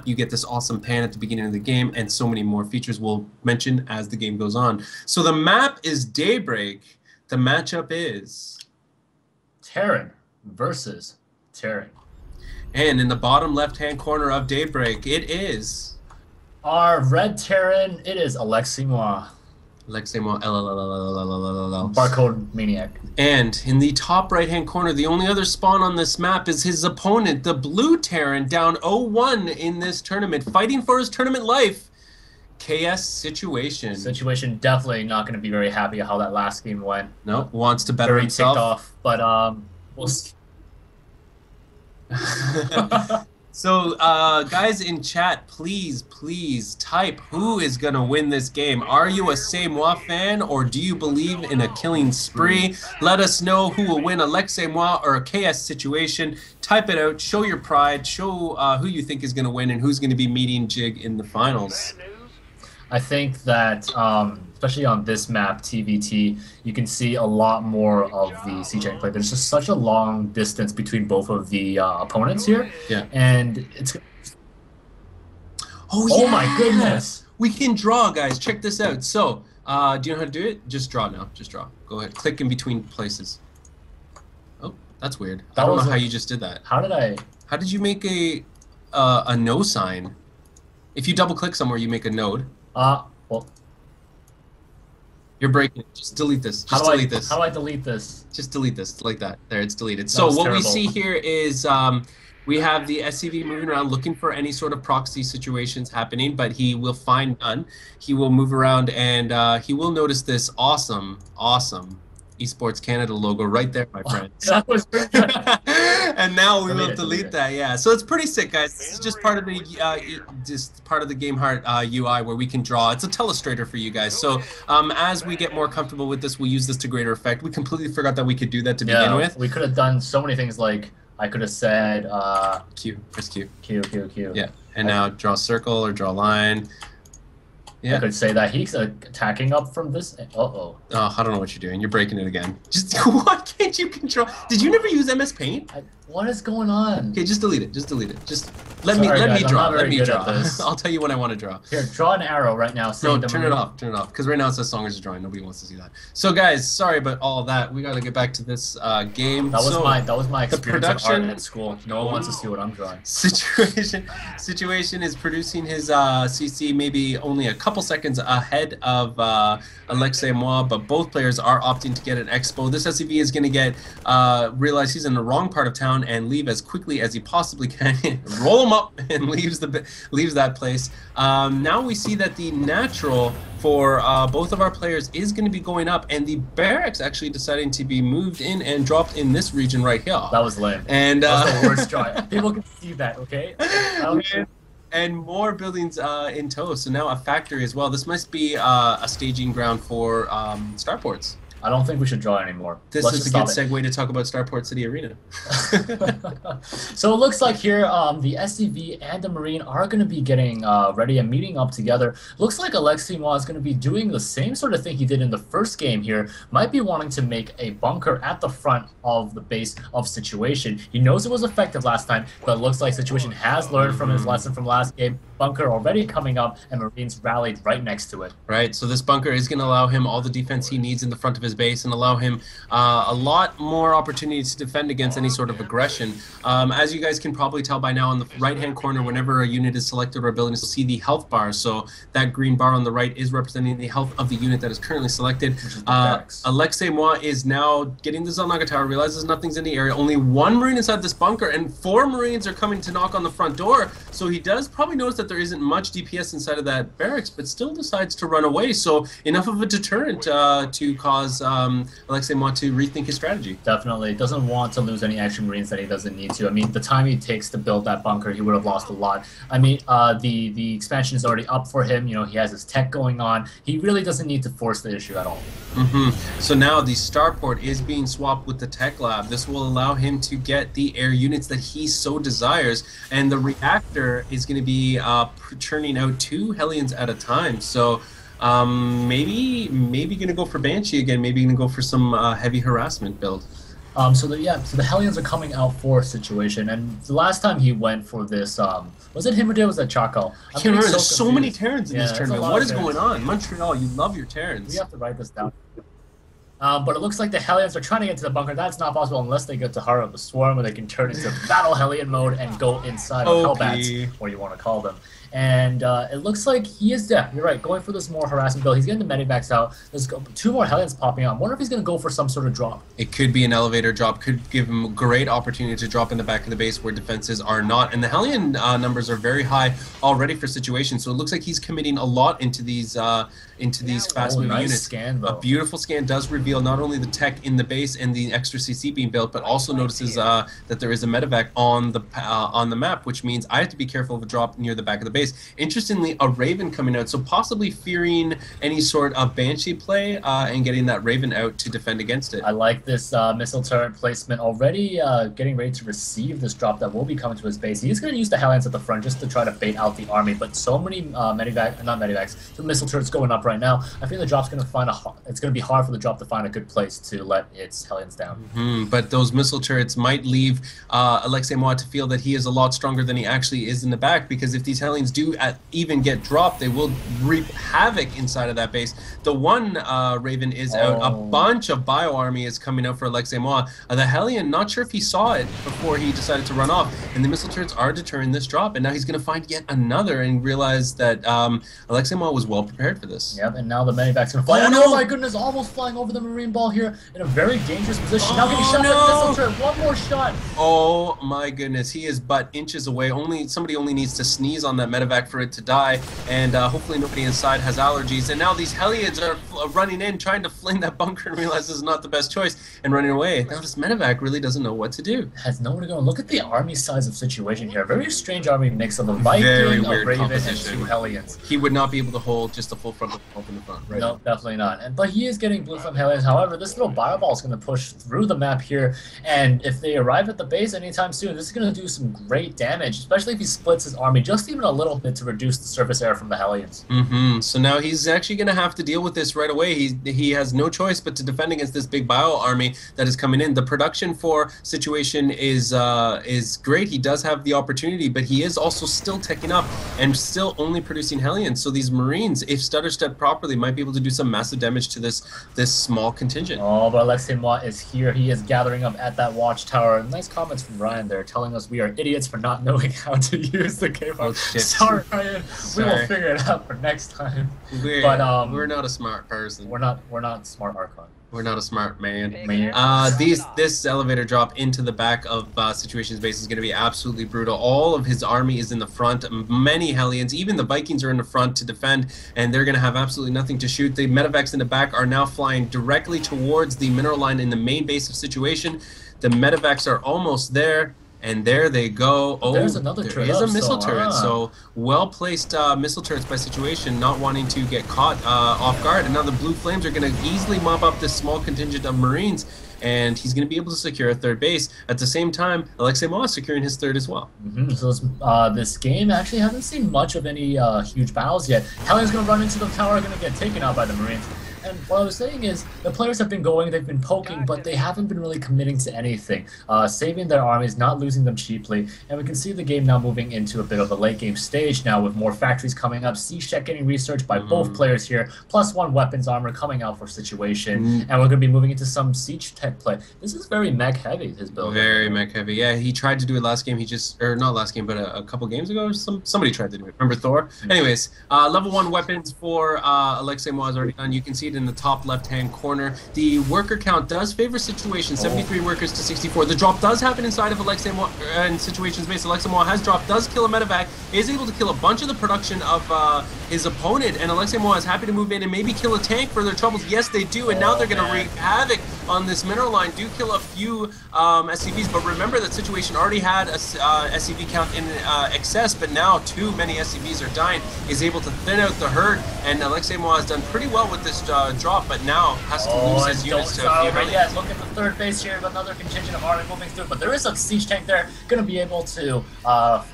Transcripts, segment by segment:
You get this awesome pan at the beginning of the game, and so many more features we'll mention as the game goes on. So the map is Daybreak. The matchup is Terran versus Terran. And in the bottom left-hand corner of Daybreak, it is our red Terran. It is AlexCMoi. AlexCMoi, Barcode Maniac. And in the top right-hand corner, the only other spawn on this map is his opponent, the blue Terran, down 0-1 in this tournament, fighting for his tournament life. KsSiTuaTioN. SiTuaTioN definitely not going to be very happy how that last game went. No, wants to better very himself. Ticked off, but we'll see. So, guys in chat, please type who is going to win this game. Are you a KsSiTuaTioN fan, or do you believe in a killing spree? Let us know who will win, AlexCMoi or KsSiTuaTioN. Type it out, show your pride, show who you think is going to win and who's going to be meeting Jig in the finals. I think that, especially on this map, TVT, you can see a lot more of the CJ play. There's just such a long distance between both of the opponents here. Yeah. And it's... Oh, yeah! Oh my goodness! We can draw, guys. Check this out. So, do you know how to do it? Just draw now. Just draw. Go ahead. Click in between places. Oh, that's weird. I don't know how you just did that. How did I... How did you make a no sign? If you double-click somewhere, you make a node. Well... You're breaking it. Just delete this. Just delete this. How do I delete this? Just delete this, like that. There, it's deleted. So what we see here is we have the SCV moving around looking for any sort of proxy situations happening, but he will find none. He will move around and he will notice this awesome eSports Canada logo right there, my friends. That was and now we will delete that. Yeah, so it's pretty sick, guys. This is just part of the GameHeart UI where we can draw. It's a telestrator for you guys. So as we get more comfortable with this, we'll use this to greater effect. We completely forgot that we could do that to begin with. We could have done so many things, like I could have said Q. Press Q. Q. Yeah, and now draw a circle or draw a line. Yeah. I could say that he's attacking up from this. Oh, I don't know what you're doing. You're breaking it again. Just why can't you control? Did you never use MS Paint? What is going on? Okay, just delete it. Just delete it. Just let me draw. Let me draw. I'll tell you when I want to draw. Here, draw an arrow right now. No, turn it off. Turn it off. Because right now it says Songers is drawing. Nobody wants to see that. So guys, sorry about all of that. We got to get back to this game. That was my experience of art at school. No one wants to see what I'm drawing. SiTuaTioN is producing his CC maybe only a couple seconds ahead of AlexCMoi, but both players are opting to get an expo. This SCV is going to get realize he's in the wrong part of town and leave as quickly as he possibly can. Roll him up and leaves that place. Now we see that the natural for both of our players is going to be going up, and the barracks actually deciding to be moved in and dropped in this region right here. That was lame. And that was the worst drawing. People can see that, okay? And more buildings in tow, so now a factory as well. This must be a staging ground for starports. I don't think we should draw anymore. This is a good segue to talk about Starport City Arena. So it looks like here the SCV and the Marine are going to be getting ready and meeting up together. Looks like AlexCMoi is going to be doing the same sort of thing he did in the first game here. Might be wanting to make a bunker at the front of the base of SiTuaTioN. He knows it was effective last time, but it looks like SiTuaTioN has learned from his lesson from last game. Bunker already coming up, and Marines rallied right next to it. Right, so this bunker is going to allow him all the defense he needs in the front of his base and allow him a lot more opportunities to defend against any sort of aggression. As you guys can probably tell by now, in the right-hand corner, whenever a unit is selected or ability, you'll see the health bar. So that green bar on the right is representing the health of the unit that is currently selected. AlexCMoi is now getting the Zelnaga Tower, realizes nothing's in the area. Only one Marine inside this bunker, and 4 Marines are coming to knock on the front door. So he does probably notice that there isn't much DPS inside of that barracks, but still decides to run away. So enough of a deterrent to cause AlexCMoi to rethink his strategy. Definitely. Doesn't want to lose any extra Marines that he doesn't need to. I mean, the time he takes to build that bunker, he would have lost a lot. I mean, the expansion is already up for him. You know, he has his tech going on. He really doesn't need to force the issue at all. So now the starport is being swapped with the tech lab. This will allow him to get the air units that he so desires, and the reactor is going to be churning out 2 Hellions at a time. So maybe gonna go for Banshee again. Maybe gonna go for some heavy harassment build. So the Hellions are coming out for situation, and the last time he went for this, was it him or was that Chaco? I can't remember. There's so many Terrans in this tournament. What is going on? Montreal, you love your Terrans. We have to write this down. But it looks like the Hellions are trying to get to the bunker. That's not possible unless they get to Heart of the Swarm, where they can turn into Battle Hellion mode and go inside of Hellbats, what you want to call them. And it looks like he is dead. You're right, going for this more harassment build. He's getting the medivacs out. There's 2 more Hellions popping out. I wonder if he's going to go for some sort of drop. It could be an elevator drop. Could give him a great opportunity to drop in the back of the base where defenses are not. And the Hellion numbers are very high already for situations. So it looks like he's committing a lot into these fast-moving units. Scan, though. A beautiful scan does reveal not only the tech in the base and the extra CC being built, but also notices that there is a medevac on the map, which means I have to be careful of a drop near the back of the base. Interestingly, a Raven coming out, so possibly fearing any sort of Banshee play and getting that Raven out to defend against it. I like this missile turret placement already, getting ready to receive this drop that will be coming to his base. He's going to use the Hellions at the front just to try to bait out the army, but so many the missile turrets going up right now. I think the drop's going to it's going to be hard for the drop to find a good place to let its Hellions down. But those missile turrets might leave AlexCMoi to feel that he is a lot stronger than he actually is in the back, because if these Hellions do even get dropped, they will reap havoc inside of that base. The one Raven is out. A bunch of bio army is coming out for AlexCMoi. The Hellion, not sure if he saw it before he decided to run off, and the missile turrets are deterring this drop, and now he's going to find yet another and realize that AlexCMoi was well prepared for this. Yep, and now the medivac's going to fly. Oh my goodness, almost flying over the Marine Ball here in a very dangerous position. Now getting shot by the missile turret. One more shot. Oh my goodness, he is but inches away. Somebody only needs to sneeze on that medevac for it to die, and hopefully nobody inside has allergies. And now these Hellions are running in, trying to fling that bunker and realize this is not the best choice, and running away. Now this medevac really doesn't know what to do. Has nowhere to go. Look at the army size of situation here. Very strange army mix of a Viking, a Raven, and 2 Hellions. He would not be able to hold just a full front in the front. Right? No, definitely not. But he is getting blue flame Hellions. However, this little bio ball is going to push through the map here, and if they arrive at the base anytime soon, this is going to do some great damage, especially if he splits his army just even a little bit to reduce the surface area from the Hellions. So now he's actually going to have to deal with this right away. He has no choice but to defend against this big bio army that is coming in. The production for situation is great. He does have the opportunity, but he is also still teching up and still only producing Hellions. So these Marines, if stutter step properly, might be able to do some massive damage to this small contingent. Oh, but AlexCMoi is here. He is gathering up at that watchtower. Nice comments from Ryan there, telling us we are idiots for not knowing how to use the K-Pop. Sorry, Ryan. We will figure it out for next time. We're not a smart person. We're not smart Archon. We're not a smart man. This elevator drop into the back of Situation's base is going to be absolutely brutal. All of his army is in the front. Many Hellions, even the Vikings are in the front to defend, and they're going to have absolutely nothing to shoot. The medevacs in the back are now flying directly towards the mineral line in the main base of Situation. The medevacs are almost there. And there they go. Oh, there's another turret. There is a missile turret. So well-placed missile turrets by Situation, not wanting to get caught off guard. And now the blue flames are going to easily mop up this small contingent of Marines, and he's going to be able to secure a third base. At the same time, AlexCMoi is securing his third as well. So this game actually hasn't seen much of any huge battles yet. Hellion's going to run into the tower, going to get taken out by the Marines. And what I was saying is, the players have been going, they've been poking, but they haven't been really committing to anything. Saving their armies, not losing them cheaply. And we can see the game now moving into a bit of a late game stage now, with more factories coming up, siege tech getting researched by both players here, +1 weapons armor coming out for Situation. And we're going to be moving into some siege tech play. This is very mech heavy, his build. Very mech heavy. Yeah, he tried to do it last game. Or not last game, but a couple games ago. Somebody tried to do it. Remember Thor? Anyways, level 1 weapons for AlexCMoi is already done. You can see it in the top left-hand corner. The worker count does favor Situation, 73 workers to 64. The drop does happen inside of AlexCMoi in Situation's base. AlexCMoi has dropped, does kill a medevac, is able to kill a bunch of the production of his opponent, and AlexCMoi is happy to move in and maybe kill a tank for their troubles. Yes, they do, and now they're going to wreak havoc on this mineral line. Do kill a few SCVs, but remember that Situation already had a SCV count in excess, but now too many SCVs are dying. Is able to thin out the herd, and AlexCMoi has done pretty well with this drop, but now has to lose his units to a few. Yeah, look at the third base here, another contingent of army moving through, but there is a siege tank there, going to be able to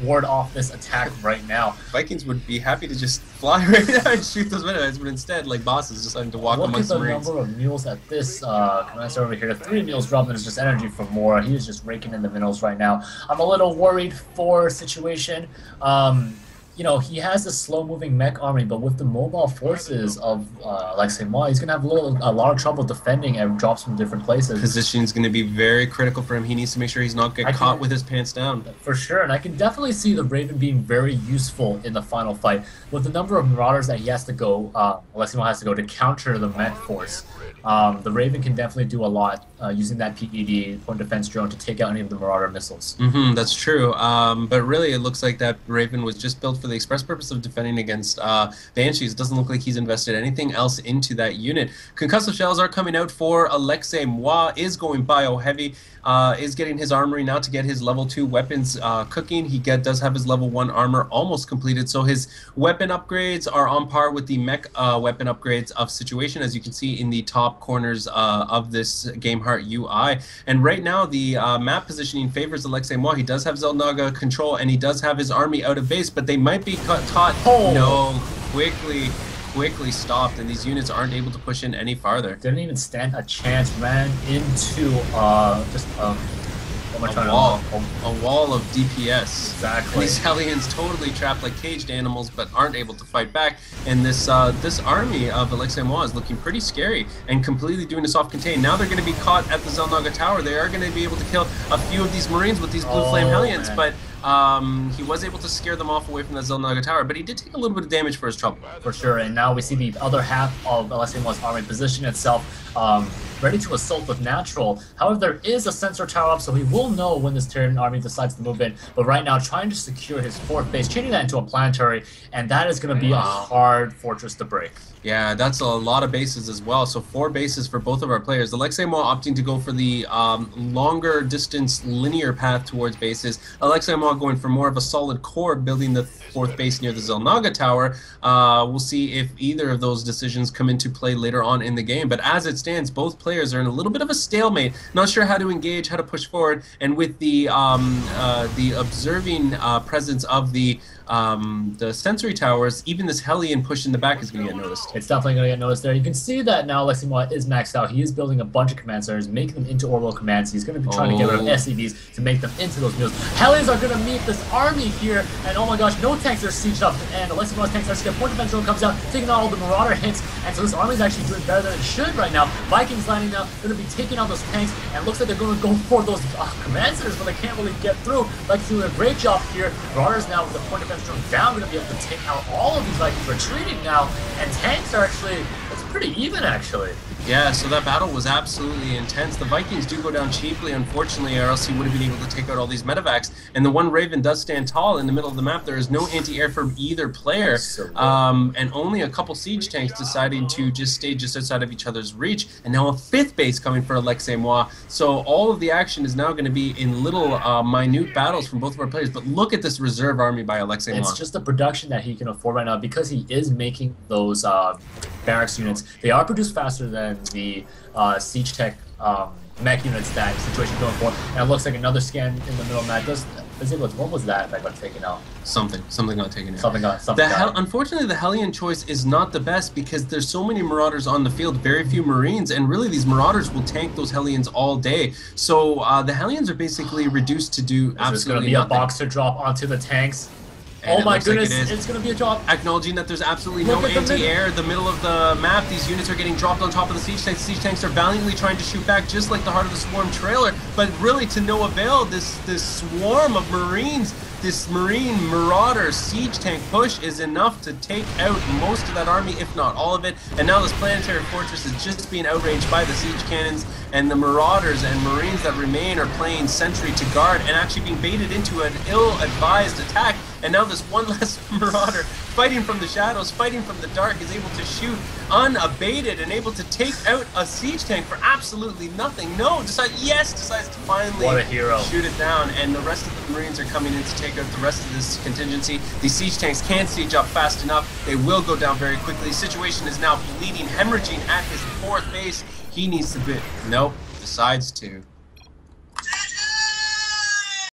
ward off this attack right now. Vikings would be happy to just fly right now and shoot those Metaheads, but instead, like bosses, deciding to walk amongst the Marines. Look at the number of mules at this commander over here. 3 mules dropped, and it's just energy for more. He is just raking in the minerals right now. I'm a little worried for SiTuaTioN. You know, he has a slow-moving mech army, but with the mobile forces of AlexCMoi, he's going to have a lot of trouble defending and drops from different places. Positioning is going to be very critical for him. He needs to make sure he's not caught with his pants down. For sure, and I can definitely see the Raven being very useful in the final fight. With the number of Marauders that he has to go, AlexCMoi has to go to counter the mech force. The Raven can definitely do a lot using that PED, point defense drone, to take out any of the Marauder missiles. That's true. But really, it looks like that Raven was just built for the express purpose of defending against Banshees. It doesn't look like he's invested anything else into that unit. Concussive shells are coming out for AlexCMoi, is going bio heavy, is getting his armory now to get his level 2 weapons cooking. He does have his level 1 armor almost completed, so his weapon upgrades are on par with the mech weapon upgrades of SiTuaTioN, as you can see in the top corners of this GameHeart UI. And right now, the map positioning favors AlexCMoi. He does have Xel'Naga control, and he does have his army out of base, but they might be caught. Oh. No, quickly stopped, and these units aren't able to push in any farther. Didn't even stand a chance, ran into just a wall of DPS. Exactly. And these Hellions totally trapped like caged animals, but aren't able to fight back. And this army of AlexCMoi is looking pretty scary and completely doing a soft contain. Now they're going to be caught at the Xel'Naga Tower. They are going to be able to kill a few of these Marines with these blue flame Hellions, man. But he was able to scare them off away from the Xel'Naga Tower, but he did take a little bit of damage for his trouble. For sure, and now we see the other half of AlexCMoi's army position itself ready to assault with natural. However, there is a sensor tower up, so he will know when this Terran army decides to move in. But right now, trying to secure his 4th base, changing that into a planetary, and that is going to be a hard fortress to break. Yeah, that's a lot of bases as well. So 4 bases for both of our players. AlexCMoi opting to go for the longer distance linear path towards bases. AlexCMoi going for more of a solid core, building the 4th base near the Xel'Naga Tower. We'll see if either of those decisions come into play later on in the game. But as it stands, both players are in a little bit of a stalemate. Not sure how to engage, how to push forward. And with the observing presence of the sensory towers, even this Hellion push in the back is going to get noticed. It's definitely going to get noticed there. You can see that now AlexCMoi is maxed out. He is building a bunch of command centers, making them into orbital commands. He's going to be trying to get rid of SCVs to make them into those mules. Hellions are going to meet this army here, and oh my gosh, no tanks are sieged up, and AlexCMoi's tanks are scared. Point defense drone comes out, taking out all the Marauder hits, and so this army is actually doing better than it should right now. Vikings landing now, going to be taking out those tanks, and it looks like they're going to go for those command centers, but they can't really get through. Like doing a great job here. Marauders now with the point defense drone down, going to be able to take out all of these Vikings retreating now, and tanks are actually, it's pretty even actually. Yeah, so that battle was absolutely intense. The Vikings do go down cheaply, unfortunately, or else he would have been able to take out all these medevacs. And the one Raven does stand tall in the middle of the map. There is no anti-air from either player, and only a couple siege tanks deciding to just stay just outside of each other's reach. And now a 5th base coming for AlexCMoi. So all of the action is now going to be in little minute battles from both of our players. But look at this reserve army by AlexCMoi. It's just the production that he can afford right now because he is making those barracks units. They are produced faster than the siege tech mech units that SiTuaTioN going for, and it looks like another scan in the middle of that. What was that got taken out? Something got taken out. Something got. Unfortunately, the Hellion choice is not the best because there's so many Marauders on the field, very few Marines, and really these Marauders will tank those Hellions all day. So the Hellions are basically reduced to do absolutely nothing. There's going to be a boxer drop onto the tanks. And oh my goodness, like it's going to be a drop. Acknowledging that there's absolutely no anti-air. The middle of the map, these units are getting dropped on top of the siege tanks. The siege tanks are valiantly trying to shoot back, just like the Heart of the Swarm trailer. But really, to no avail, this swarm of Marines, this Marine Marauder siege tank push is enough to take out most of that army, if not all of it. And now this planetary fortress is just being outraged by the siege cannons, and the Marauders and Marines that remain are playing sentry to guard and actually being baited into an ill-advised attack. And now this one less Marauder fighting from the shadows, fighting from the dark, is able to shoot unabated and able to take out a siege tank for absolutely nothing. No, decides to finally shoot it down, and the rest of the Marines are coming in to take out the rest of this contingency. These siege tanks can't siege up fast enough. They will go down very quickly. SiTuaTioN is now bleeding, hemorrhaging at his 4th base. He needs to be... Nope, decides to.